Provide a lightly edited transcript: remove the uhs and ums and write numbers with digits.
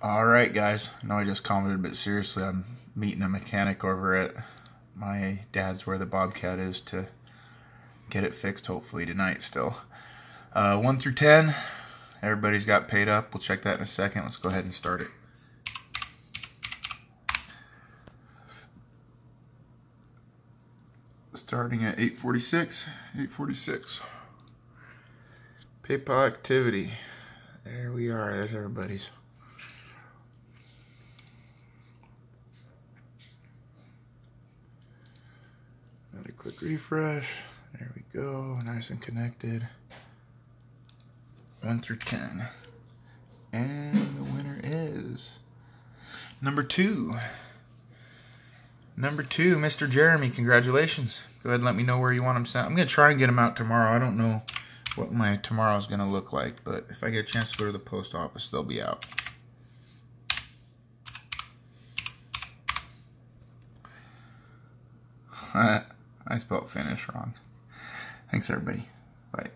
Alright guys, I know I just commented a bit seriously. I'm meeting a mechanic over at my dad's where the Bobcat is to get it fixed hopefully tonight still. 1 through 10, everybody's got paid up. We'll check that in a second. Let's go ahead and start it. Starting at 8:46, 8:46. PayPal activity. There we are, there's everybody's. Another quick refresh. There we go, nice and connected. 1 through 10. And the winner is number 2. Number 2, Mr. Jeremy, congratulations. Go ahead and let me know where you want them sent. I'm going to try and get them out tomorrow. I don't know what my tomorrow is going to look like, but if I get a chance to go to the post office, they'll be out. I spelled finish wrong. Thanks, everybody. Bye.